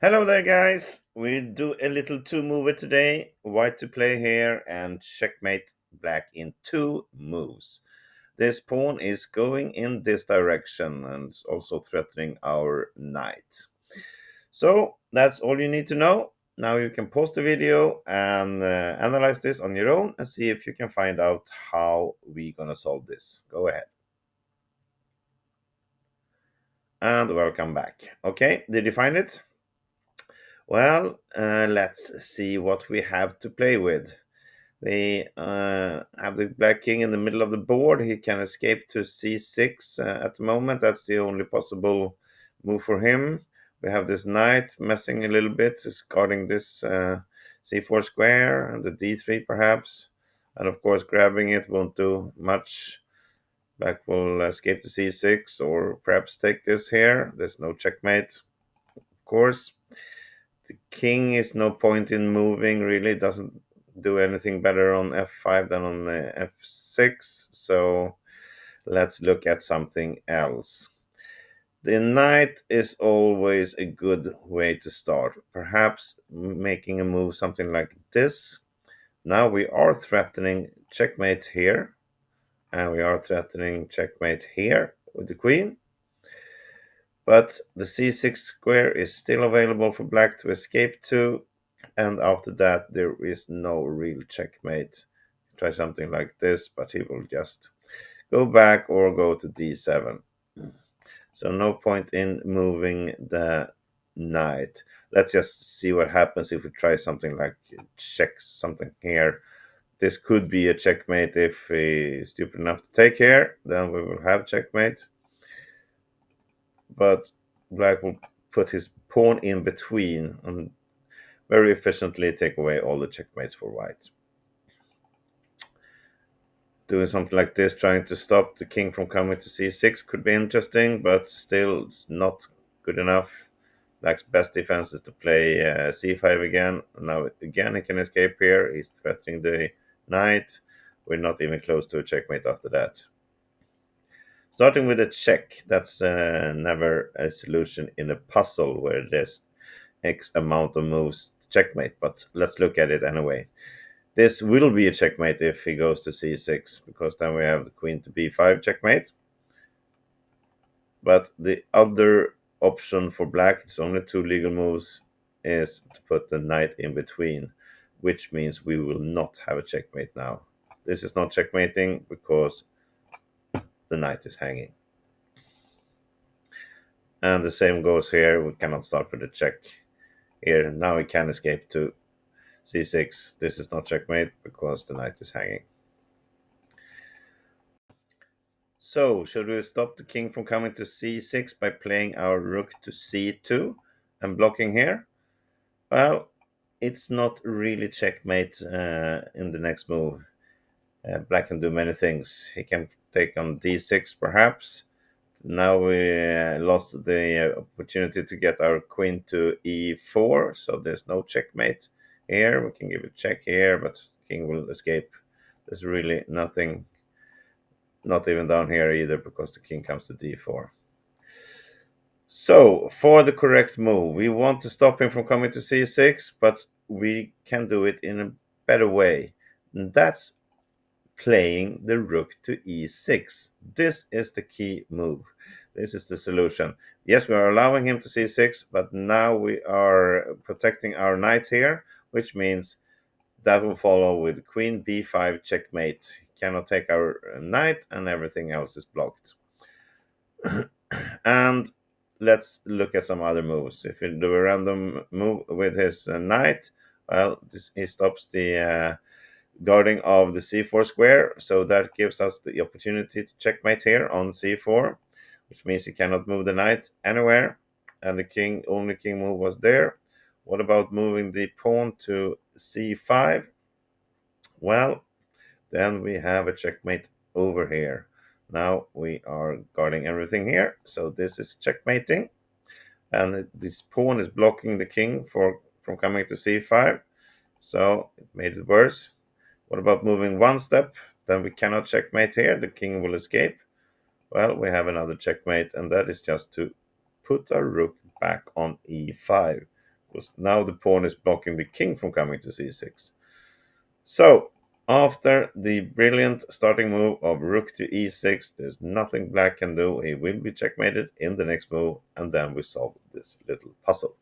Hello there, guys. We do a little two mover today. White to play here and checkmate black in two moves. This pawn is going in this direction and it's also threatening our knight. So that's all you need to know. Now you can pause the video and analyze this on your own and see if you can find out how we're gonna solve this. Go ahead. And welcome back. Okay, did you find it? Well, let's see what we have to play with. We have the black king in the middle of the board. He can escape to c6 at the moment. That's the only possible move for him. We have this knight messing a little bit, is guarding this c4 square and the d3 perhaps. And of course, grabbing it won't do much. Black will escape to c6 or perhaps take this here. There's no checkmate, of course. The king is no point in moving, really. It doesn't do anything better on f5 than on f6. So let's look at something else. The knight is always a good way to start. Perhaps making a move something like this. Now we are threatening checkmate here. And we are threatening checkmate here with the queen. But the c6 square is still available for black to escape to, and after that there is no real checkmate. Try something like this, but he will just go back or go to d7. So no point in moving the knight. Let's just see what happens if we try something like check something here. This could be a checkmate if he's stupid enough to take here, then we will have checkmate. But black will put his pawn in between and very efficiently take away all the checkmates for white. Doing something like this, trying to stop the king from coming to c6 could be interesting, but still it's not good enough. Black's best defense is to play c5 again. Now again he can escape here. He's threatening the knight. We're not even close to a checkmate after that. Starting with a check, that's never a solution in a puzzle where there's X amount of moves to checkmate, but let's look at it anyway. This will be a checkmate if he goes to c6, because then we have the queen to b5 checkmate. But the other option for black, it's only two legal moves, is to put the knight in between, which means we will not have a checkmate now. This is not checkmating because the knight is hanging. And the same goes here. We cannot start with a check here. Now we can escape to c6. This is not checkmate because the knight is hanging. So, should we stop the king from coming to c6 by playing our rook to c2 and blocking here? Well, it's not really checkmate in the next move. Black can do many things. He can take on d6 perhaps. Now we lost the opportunity to get our queen to e4, so there's no checkmate here. We can give a check here, but king will escape. There's really nothing, not even down here either, because the king comes to d4. So for the correct move, we want to stop him from coming to c6, but we can do it in a better way. And that's playing the rook to e6. This is the key move. This is the solution. Yes, we are allowing him to c6, but now we are protecting our knight here, which means that will follow with queen b5 checkmate. Cannot take our knight, and everything else is blocked. And let's look at some other moves. If you do a random move with his knight, well, he stops the guarding of the c4 square, so that gives us the opportunity to checkmate here on c4, which means he cannot move the knight anywhere, and the only king move was there. What about moving the pawn to c5? Well, then we have a checkmate over here. Now we are guarding everything here, so this is checkmating, and this pawn is blocking the king from coming to c5, so it made it worse. What about moving one step? Then we cannot checkmate here. The king will escape. Well, we have another checkmate, and that is just to put our rook back on e5, because now the pawn is blocking the king from coming to c6. So, after the brilliant starting move of rook to e6, there's nothing black can do. He will be checkmated in the next move, and then we solve this little puzzle.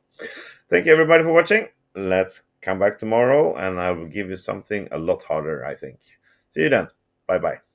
Thank you everybody for watching. Let's come back tomorrow, and I will give you something a lot harder, I think. See you then. Bye bye.